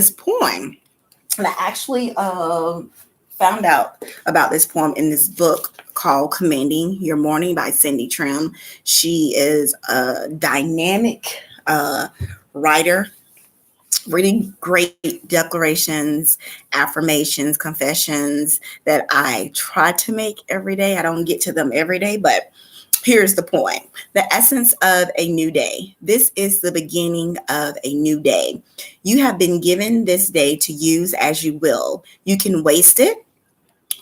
this poem. And I actually found out about this poem in this book called Commanding Your Morning by Cindy Trim. She is a dynamic writer, really great declarations, affirmations, confessions that I try to make every day. I don't get to them every day, but here's the point. The essence of a new day. This is the beginning of a new day. You have been given this day to use as you will. You can waste it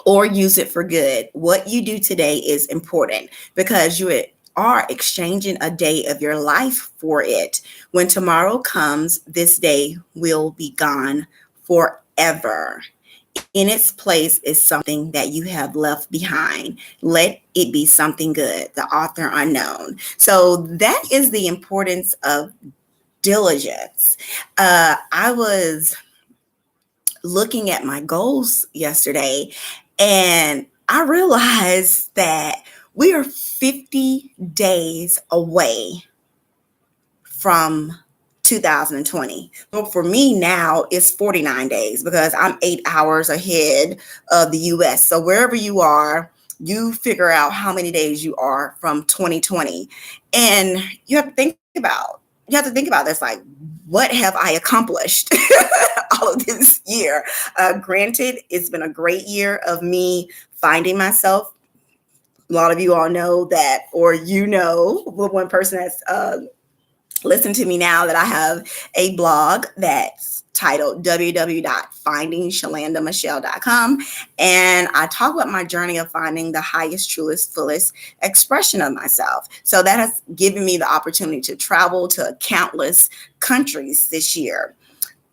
or use it for good. What you do today is important because you are exchanging a day of your life for it. When tomorrow comes, this day will be gone forever. In its place is something that you have left behind. Let it be something good. The author unknown. So that is the importance of diligence. I was looking at my goals yesterday and I realized that we are 50 days away from 2020. So for me now, it's 49 days because I'm 8 hours ahead of the US. So wherever you are, you figure out how many days you are from 2020. And you have to think about this, like, what have I accomplished all of this year? Granted, it's been a great year of me finding myself. A lot of you all know that, or one person that's listen to me now, that I have a blog that's titled www.findingshalandamichelle.com. And I talk about my journey of finding the highest, truest, fullest expression of myself. So that has given me the opportunity to travel to countless countries this year.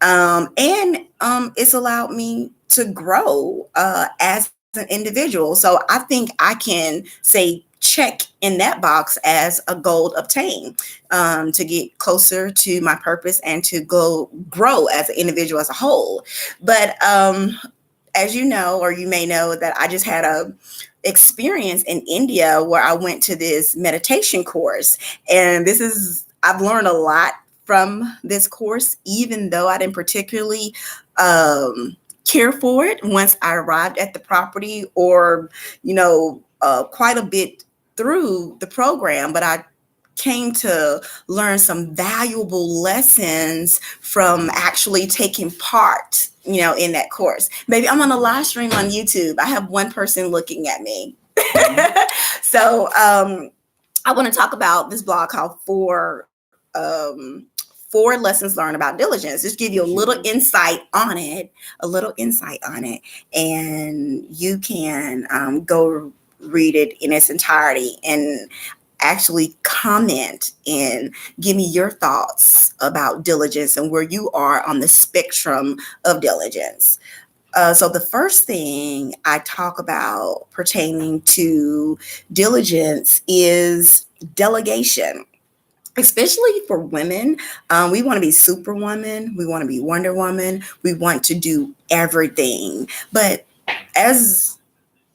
And it's allowed me to grow as an individual. So I think I can say check in that box as a goal obtained, to get closer to my purpose and to grow as an individual as a whole. But as you know, or you may know, that I just had a experience in India where I went to this meditation course. And I've learned a lot from this course, even though I didn't particularly care for it once I arrived at the property, or, quite a bit through the program, but I came to learn some valuable lessons from actually taking part, in that course. Maybe I'm on a live stream on YouTube. I have one person looking at me. So I want to talk about this blog called Four Lessons Learned About Diligence. Just give you a little insight on it, and you can go read it in its entirety and actually comment and give me your thoughts about diligence and where you are on the spectrum of diligence. So the first thing I talk about pertaining to diligence is delegation. Especially for women, we want to be superwoman, we want to be Wonder Woman, we want to do everything. But as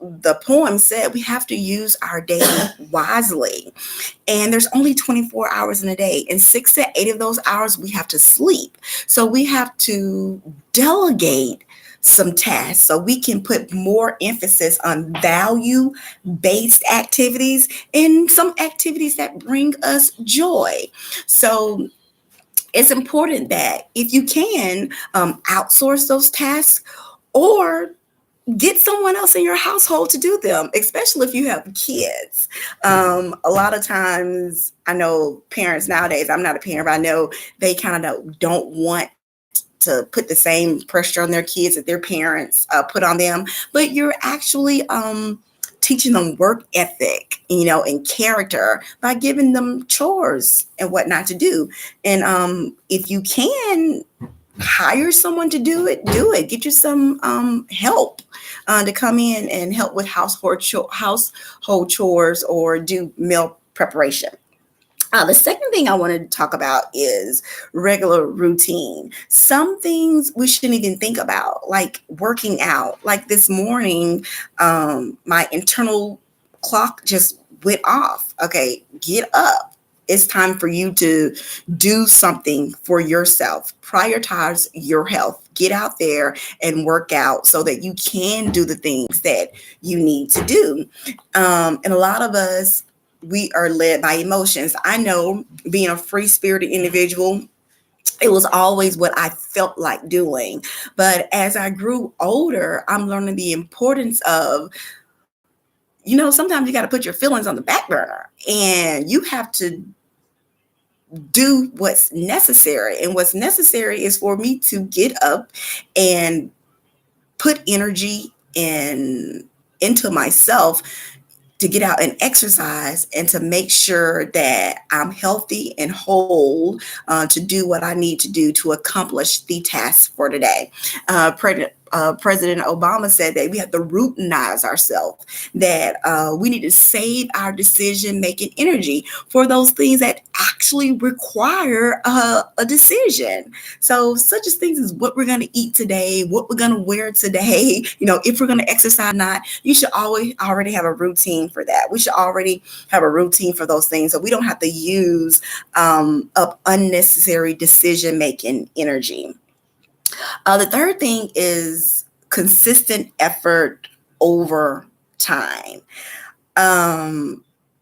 the poem said, we have to use our day wisely. And there's only 24 hours in a day, and 6 to 8 of those hours we have to sleep. So we have to delegate some tasks so we can put more emphasis on value-based activities and some activities that bring us joy. So it's important that if you can, outsource those tasks or get someone else in your household to do them, especially if you have kids. A lot of times, I know parents nowadays, I'm not a parent, but I know they kind of don't want to put the same pressure on their kids that their parents put on them, but you're actually teaching them work ethic, and character by giving them chores and what not to do. And if you can hire someone to do it, get you some help to come in and help with household chores or do meal preparation. The second thing I want to talk about is regular routine. Some things we shouldn't even think about, like working out. Like this morning, my internal clock just went off. Okay, get up. it's time for you to do something for yourself. Prioritize your health. Get out there and work out so that you can do the things that you need to do. And a lot of us, we are led by emotions. I know, being a free spirited individual, it was always what I felt like doing. But as I grew older, I'm learning the importance of, sometimes you got to put your feelings on the back burner and you have to do what's necessary. And what's necessary is for me to get up and put energy into myself, to get out and exercise, and to make sure that I'm healthy and whole, to do what I need to do to accomplish the task for today. President Obama said that we have to routinize ourselves, that we need to save our decision making energy for those things that actually require a decision. So such as things as what we're going to eat today, what we're going to wear today, if we're going to exercise or not. You should always already have a routine for that. We should already have a routine for those things, so we don't have to use up unnecessary decision making energy. The third thing is consistent effort over time.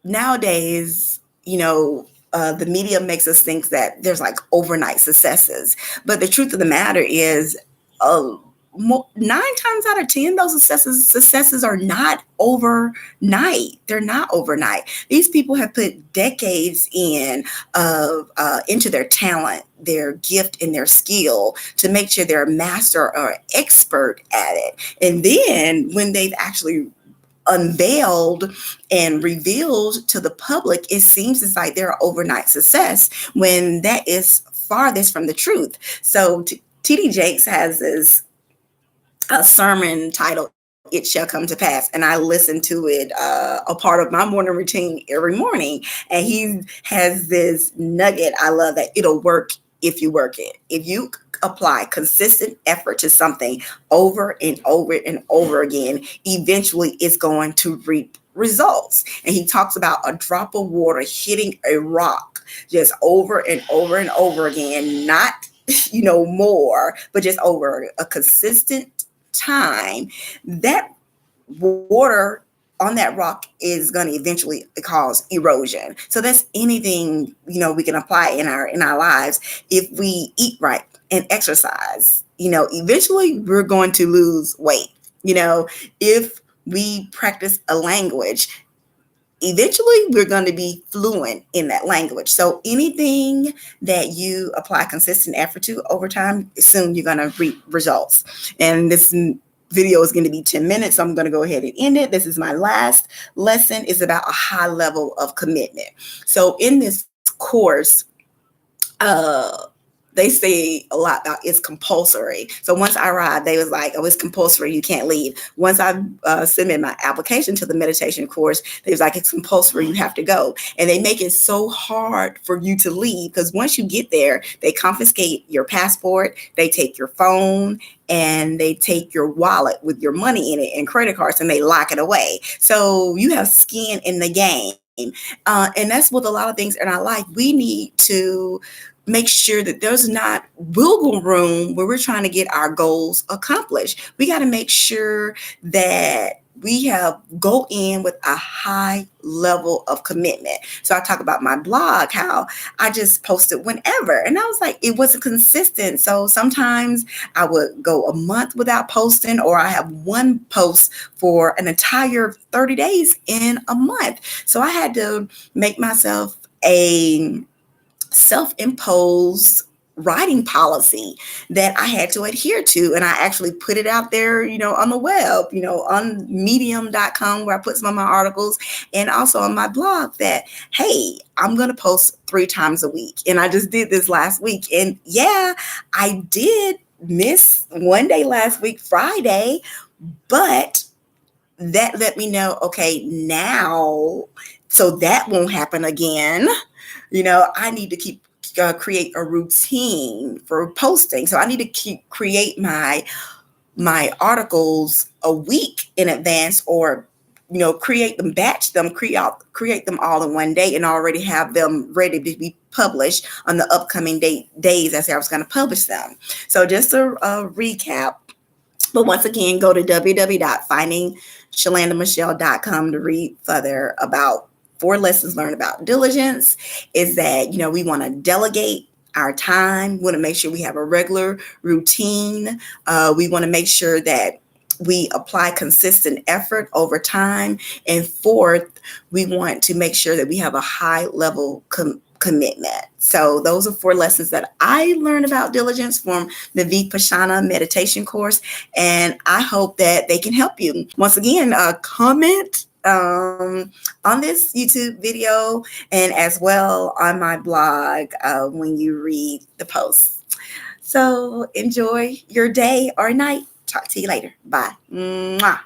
Nowadays, the media makes us think that there's like overnight successes, but the truth of the matter is, 9 times out of 10, those successes are not overnight. They're not overnight. These people have put decades into their talent, their gift, and their skill to make sure they're a master or expert at it. And then when they've actually unveiled and revealed to the public, it seems as like they're an overnight success, when that is farthest from the truth. So TD Jakes has this a sermon titled "It Shall Come to Pass," and I listen to it a part of my morning routine every morning. And he has this nugget I love, that it'll work if you work it. If you apply consistent effort to something over and over and over again, eventually it's going to reap results. And he talks about a drop of water hitting a rock just over and over and over again, not more, but just over a consistent time. That water on that rock is going to eventually cause erosion. So that's anything we can apply in our lives. If we eat right and exercise, eventually we're going to lose weight. If we practice a language, eventually we're going to be fluent in that language. So anything that you apply consistent effort to over time, soon you're going to reap results. And this video is going to be 10 minutes, so I'm going to go ahead and end it. This is my last lesson. It's about a high level of commitment. So in this course, they say a lot about it's compulsory. So once I arrived, they was like, oh, it's compulsory, you can't leave. Once I submitted my application to the meditation course, they was like, it's compulsory, you have to go. And they make it so hard for you to leave, because once you get there, they confiscate your passport, they take your phone, and they take your wallet with your money in it and credit cards, and they lock it away. So you have skin in the game. And that's with a lot of things in our life. We need to make sure that there's not wiggle room where we're trying to get our goals accomplished. We got to make sure that we go in with a high level of commitment. So I talk about my blog, how I just posted whenever, and I was like, it wasn't consistent. So sometimes I would go a month without posting, or I have one post for an entire 30 days in a month. So I had to make myself a self-imposed writing policy that I had to adhere to. And I actually put it out there, on the web, on medium.com, where I put some of my articles, and also on my blog, that, hey, I'm going to post 3 times a week. And I just did this last week. And yeah, I did miss one day last week, Friday, but that let me know, okay, now, so that won't happen again. I need to create a routine for posting. So I need to create my articles a week in advance, or create them, batch them, create them all in one day, and already have them ready to be published on the upcoming days as I was going to publish them. So just a recap. But once again, go to www.findingShalandamichelle.com to read further about 4 lessons learned about diligence. Is that, we want to delegate our time. We want to make sure we have a regular routine. We want to make sure that we apply consistent effort over time. And fourth, we want to make sure that we have a high level commitment. So those are 4 lessons that I learned about diligence from the Vipassana Meditation Course, and I hope that they can help you. Once again, comment on this YouTube video and as well on my blog when you read the post. So enjoy your day or night. Talk to you later. Bye. Mwah.